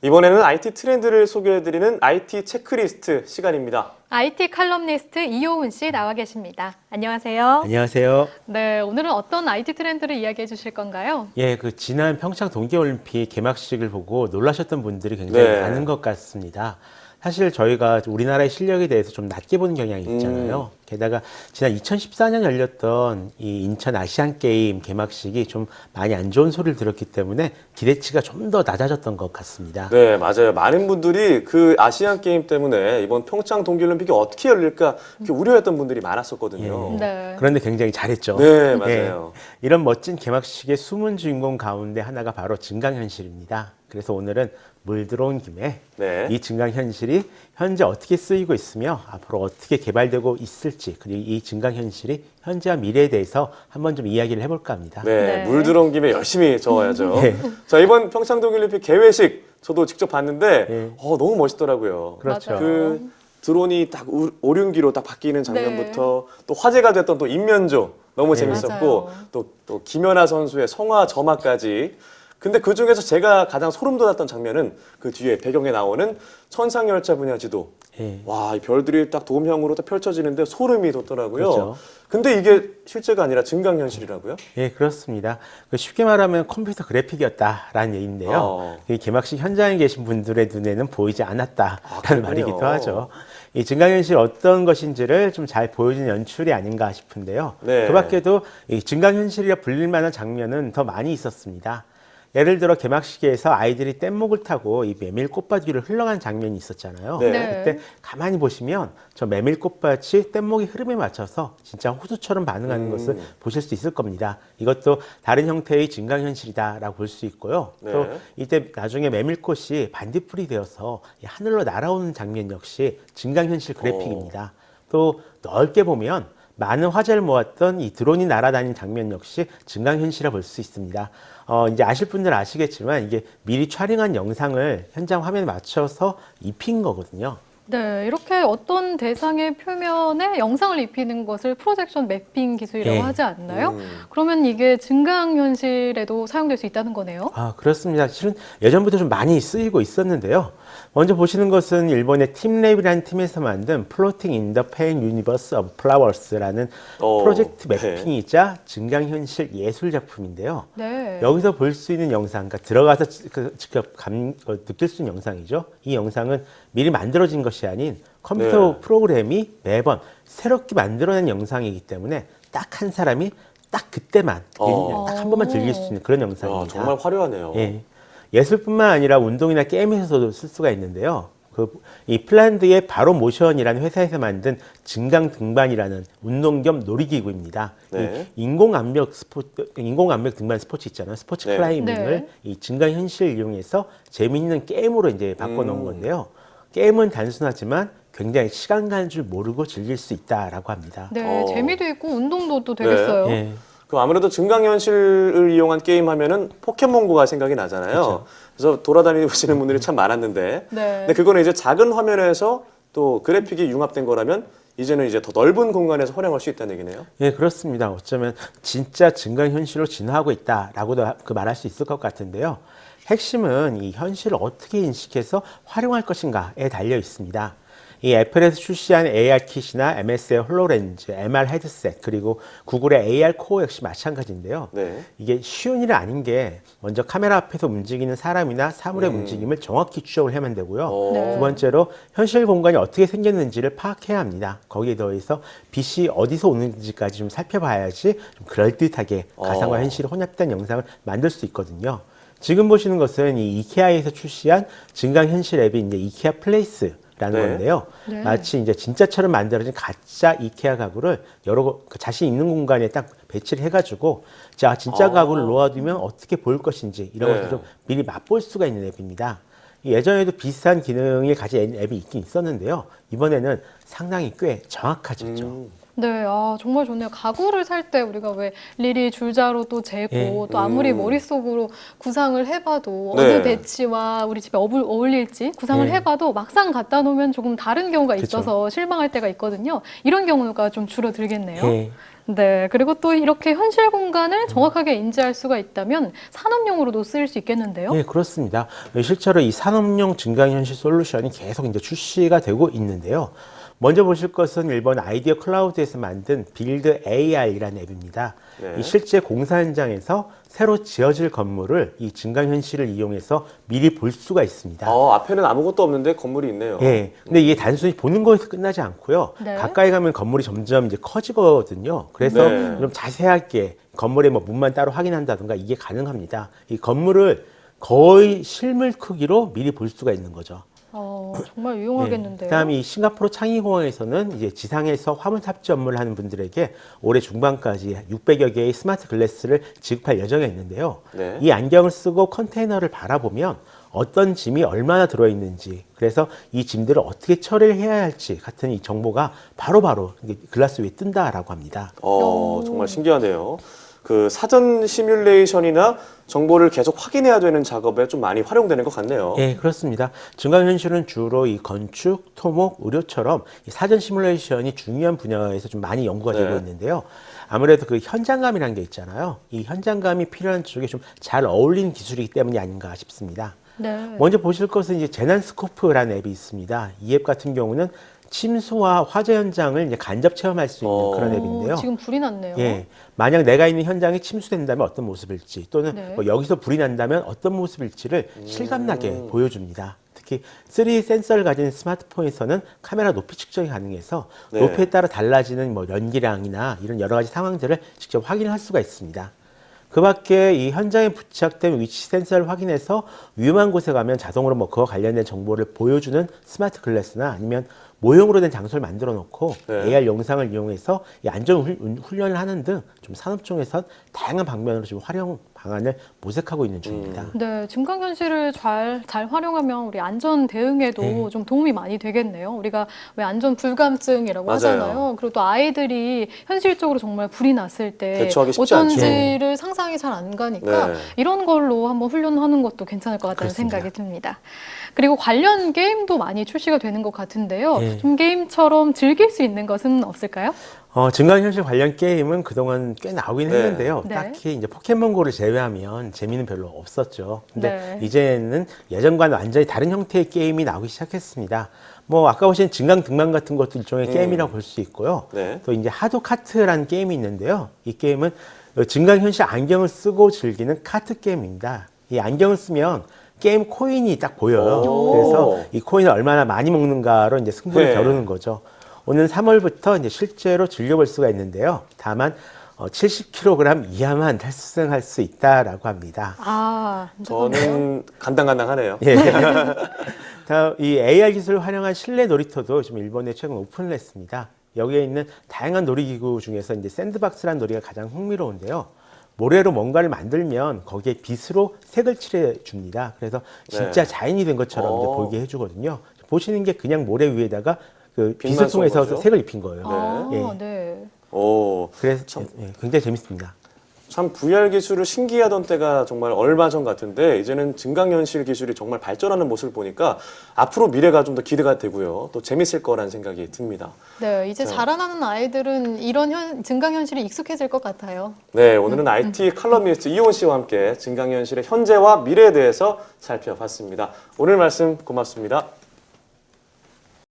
이번에는 IT 트렌드를 소개해드리는 IT 체크리스트 시간입니다. IT 칼럼니스트 이효훈 씨 나와 계십니다. 안녕하세요. 안녕하세요. 네, 오늘은 어떤 IT 트렌드를 이야기해 주실 건가요? 예, 지난 평창 동계올림픽 개막식을 보고 놀라셨던 분들이 굉장히 네. 많은 것 같습니다. 사실 저희가 우리나라의 실력에 대해서 좀 낮게 보는 경향이 있잖아요. 게다가 지난 2014년 열렸던 이 인천 아시안 게임 개막식이 좀 많이 안 좋은 소리를 들었기 때문에 기대치가 좀 더 낮아졌던 것 같습니다. 네, 맞아요. 많은 분들이 그 아시안 게임 때문에 이번 평창 동계올림픽이 어떻게 열릴까 이렇게 우려했던 분들이 많았었거든요. 네. 그런데 굉장히 잘했죠. 네, 맞아요. 이런 멋진 개막식의 숨은 주인공 가운데 하나가 바로 증강현실입니다. 그래서 오늘은 물 들어온 김에 네. 이 증강현실이 현재 어떻게 쓰이고 있으며 앞으로 어떻게 개발되고 있을지, 그리고 이 증강현실이 현재와 미래에 대해서 한번 좀 이야기를 해볼까 합니다. 네, 네. 물 들어온 김에 열심히 적어야죠. 네. 자, 이번 평창 동계올림픽 개회식 저도 직접 봤는데 네. 너무 멋있더라고요. 그렇죠. 맞아요. 그 드론이 딱 오륜기로 딱 바뀌는 장면부터 또 화제가 됐던 또 인면조 너무 네. 재밌었고 맞아요. 또 김연아 선수의 성화 점화까지. 근데 그 중에서 제가 가장 소름 돋았던 장면은 그 뒤에 배경에 나오는 천상열차 분야 지도. 예. 와, 이 별들이 딱 도움형으로 딱 펼쳐지는데 소름이 돋더라고요. 그렇죠. 근데 이게 실제가 아니라 증강현실이라고요? 예, 그렇습니다. 쉽게 말하면 컴퓨터 그래픽이었다라는 얘기인데요. 이 개막식 현장에 계신 분들의 눈에는 보이지 않았다라는 그렇군요. 말이기도 하죠. 이 증강현실 어떤 것인지를 좀 잘 보여주는 연출이 아닌가 싶은데요. 네. 그 밖에도 이 증강현실이라 불릴 만한 장면은 더 많이 있었습니다. 예를 들어 개막식에서 아이들이 뗏목을 타고 이 메밀꽃밭 위를 흘러가는 장면이 있었잖아요. 네. 네. 그때 가만히 보시면 저 메밀꽃밭이 뗏목의 흐름에 맞춰서 진짜 호수처럼 반응하는 것을 보실 수 있을 겁니다. 이것도 다른 형태의 증강현실이다라고 볼 수 있고요. 네. 또 이때 나중에 메밀꽃이 반딧불이 되어서 이 하늘로 날아오는 장면 역시 증강현실 그래픽입니다. 또 넓게 보면 많은 화제를 모았던 이 드론이 날아다니는 장면 역시 증강현실이라 볼 수 있습니다. 이제 아실 분들은 아시겠지만 이게 미리 촬영한 영상을 현장 화면에 맞춰서 입힌 거거든요. 네, 이렇게 어떤 대상의 표면에 영상을 입히는 것을 프로젝션 매핑 기술이라고 예. 하지 않나요? 그러면 이게 증강현실에도 사용될 수 있다는 거네요? 아, 그렇습니다. 실은 예전부터 좀 많이 쓰이고 있었는데요. 먼저 보시는 것은 일본의 팀랩이라는 팀에서 만든 Floating in the Paint Universe of Flowers라는 프로젝트 네. 매핑이자 증강현실 예술 작품인데요. 네. 여기서 볼 수 있는 영상, 그러니까 들어가서 직접 느낄 수 있는 영상이죠. 이 영상은 미리 만들어진 것이 아닌 컴퓨터 네. 프로그램이 매번 새롭게 만들어낸 영상이기 때문에 딱 한 사람이 딱 그때만 딱 한 번만 즐길 수 있는 그런 영상입니다. 정말 화려하네요. 예. 예술뿐만 아니라 운동이나 게임에서도 쓸 수가 있는데요. 이 핀란드의 바로 모션이라는 회사에서 만든 증강 등반이라는 운동 겸 놀이기구입니다. 네. 이 인공암벽 등반 스포츠 있잖아요. 스포츠 네. 클라이밍을 네. 이 증강 현실을 이용해서 재미있는 게임으로 이제 바꿔놓은 건데요. 게임은 단순하지만 굉장히 시간 가는 줄 모르고 즐길 수 있다라고 합니다. 네, 재미도 있고 운동도 또 되겠어요. 예. 그럼 아무래도 증강현실을 이용한 게임 하면은 포켓몬고가 생각이 나잖아요. 그렇죠. 그래서 돌아다니시는 분들이 참 많았는데. 네. 근데 그거는 이제 작은 화면에서 또 그래픽이 융합된 거라면 이제는 이제 더 넓은 공간에서 활용할 수 있다는 얘기네요. 예, 그렇습니다. 어쩌면 진짜 증강현실로 진화하고 있다라고도 말할 수 있을 것 같은데요. 핵심은 이 현실을 어떻게 인식해서 활용할 것인가에 달려 있습니다. 이 애플에서 출시한 AR킷이나 MS의 홀로렌즈, MR 헤드셋, 그리고 구글의 AR 코어 역시 마찬가지인데요. 네. 이게 쉬운 일이 아닌 게 먼저 카메라 앞에서 움직이는 사람이나 사물의 움직임을 정확히 추적을 해야만 되고요. 네. 두 번째로 현실 공간이 어떻게 생겼는지를 파악해야 합니다. 거기에 더해서 빛이 어디서 오는지까지 좀 살펴봐야지 좀 그럴듯하게 가상과 현실이 혼합된 영상을 만들 수 있거든요. 지금 보시는 것은 이 이케아에서 출시한 증강현실 앱이 이제 이케아 플레이스 라는 네. 건데요. 네. 마치 이제 진짜처럼 만들어진 가짜 이케아 가구를 자신 있는 공간에 딱 배치를 해가지고 자 진짜 가구를 놓아두면 어떻게 보일 것인지 이런 네. 것을 좀 미리 맛볼 수가 있는 앱입니다. 예전에도 비슷한 기능을 가진 앱이 있긴 있었는데요. 이번에는 상당히 꽤 정확하죠. 네, 정말 좋네요. 가구를 살 때 우리가 왜 일일이 줄자로 또 재고 예. 또 아무리 머릿속으로 구상을 해봐도 네. 어느 배치와 우리 집에 어울릴지 구상을 예. 해봐도 막상 갖다 놓으면 조금 다른 경우가 그쵸. 있어서 실망할 때가 있거든요. 이런 경우가 좀 줄어들겠네요. 예. 네, 그리고 또 이렇게 현실 공간을 정확하게 인지할 수가 있다면 산업용으로도 쓰일 수 있겠는데요? 네, 그렇습니다. 실제로 이 산업용 증강현실 솔루션이 계속 이제 출시가 되고 있는데요. 먼저 보실 것은 일본 아이디어 클라우드에서 만든 빌드 AR이라는 앱입니다. 네. 이 실제 공사 현장에서 새로 지어질 건물을 이 증강현실을 이용해서 미리 볼 수가 있습니다. 앞에는 아무것도 없는데 건물이 있네요. 예. 근데 이게 단순히 보는 거에서 끝나지 않고요. 네. 가까이 가면 건물이 점점 이제 커지거든요. 그래서 네. 좀 자세하게 건물의 뭐 문만 따로 확인한다든가 이게 가능합니다. 이 건물을 거의 실물 크기로 미리 볼 수가 있는 거죠. 정말 유용하겠는데요. 그다음에 이 싱가포르 창의공항에서는 이제 지상에서 화물 탑재 업무를 하는 분들에게 올해 중반까지 600여 개의 스마트 글래스를 지급할 예정에 있는데요. 네. 이 안경을 쓰고 컨테이너를 바라보면 어떤 짐이 얼마나 들어있는지, 그래서 이 짐들을 어떻게 처리를 해야 할지 같은 이 정보가 바로바로 글라스 위에 뜬다라고 합니다. 정말 신기하네요. 그 사전 시뮬레이션이나 정보를 계속 확인해야 되는 작업에 좀 많이 활용되는 것 같네요. 예, 그렇습니다. 증강현실은 주로 이 건축, 토목, 의료처럼 이 사전 시뮬레이션이 중요한 분야에서 좀 많이 연구가 되고 네. 있는데요. 아무래도 그 현장감이라는 게 있잖아요. 이 현장감이 필요한 쪽에 좀 잘 어울리는 기술이기 때문이 아닌가 싶습니다. 네. 먼저 보실 것은 이제 제난스코프라는 앱이 있습니다. 이 앱 같은 경우는 침수와 화재 현장을 이제 간접 체험할 수 있는 그런 앱인데요. 지금 불이 났네요. 예, 만약 내가 있는 현장이 침수된다면 어떤 모습일지, 또는 네. 뭐 여기서 불이 난다면 어떤 모습일지를 실감나게 보여줍니다. 특히 3D 센서를 가진 스마트폰에서는 카메라 높이 측정이 가능해서 네. 높이에 따라 달라지는 뭐 연기량이나 이런 여러 가지 상황들을 직접 확인할 수가 있습니다. 그 밖에 이 현장에 부착된 위치 센서를 확인해서 위험한 곳에 가면 자동으로 뭐 그와 관련된 정보를 보여주는 스마트 글래스나 아니면 모형으로 된 장소를 만들어 놓고 네. AR 영상을 이용해서 이 안전 훈련을 하는 등 좀 산업종에서 다양한 방면으로 지금 활용 방안을 모색하고 있는 중입니다. 네, 증강현실을 잘 활용하면 우리 안전 대응에도 네. 좀 도움이 많이 되겠네요. 우리가 왜 안전 불감증이라고 맞아요. 하잖아요. 그리고 또 아이들이 현실적으로 정말 불이 났을 때 대처하기 쉽지 어떤지를 상상이 잘 안 가니까 네. 이런 걸로 한번 훈련하는 것도 괜찮을 것 같다는 그렇습니다. 생각이 듭니다. 그리고 관련 게임도 많이 출시가 되는 것 같은데요. 네. 좀 게임처럼 즐길 수 있는 것은 없을까요? 증강현실 관련 게임은 그동안 꽤 나오긴 네. 했는데요. 네. 딱히 이제 포켓몬고를 제외하면 재미는 별로 없었죠. 근데 네. 이제는 예전과는 완전히 다른 형태의 게임이 나오기 시작했습니다. 뭐 아까 보신 증강 등반 같은 것도 일종의 게임이라고 볼 수 있고요. 네. 또 이제 하도 카트라는 게임이 있는데요. 이 게임은 증강현실 안경을 쓰고 즐기는 카트 게임입니다. 이 안경을 쓰면 게임 코인이 딱 보여요. 오. 그래서 이 코인을 얼마나 많이 먹는가로 이제 승부를 네. 겨루는 거죠. 오는 3월부터 이제 실제로 즐겨볼 수가 있는데요. 다만 70kg 이하만 탈승할 수 있다라고 합니다. 저는 간당간당하네요. 예. 이 AR 기술을 활용한 실내 놀이터도 지금 일본에 최근 오픈을 했습니다. 여기에 있는 다양한 놀이기구 중에서 이제 샌드박스라는 놀이가 가장 흥미로운데요. 모래로 뭔가를 만들면 거기에 빗으로 색을 칠해 줍니다. 그래서 진짜 네. 자연이 된 것처럼 이제 오. 보이게 해주거든요. 보시는 게 그냥 모래 위에다가 그 빛만 빗을 통해서 쏜 거죠? 색을 입힌 거예요. 예. 네. 그래서 참. 굉장히 재밌습니다. 참 VR 기술을 신기하던 때가 정말 얼마 전 같은데 이제는 증강현실 기술이 정말 발전하는 모습을 보니까 앞으로 미래가 좀 더 기대가 되고요. 또 재밌을 거라는 생각이 듭니다. 네, 이제 자. 자라나는 아이들은 이런 증강현실이 익숙해질 것 같아요. 네, 오늘은 IT 칼럼니스트 이온 씨와 함께 증강현실의 현재와 미래에 대해서 살펴봤습니다. 오늘 말씀 고맙습니다.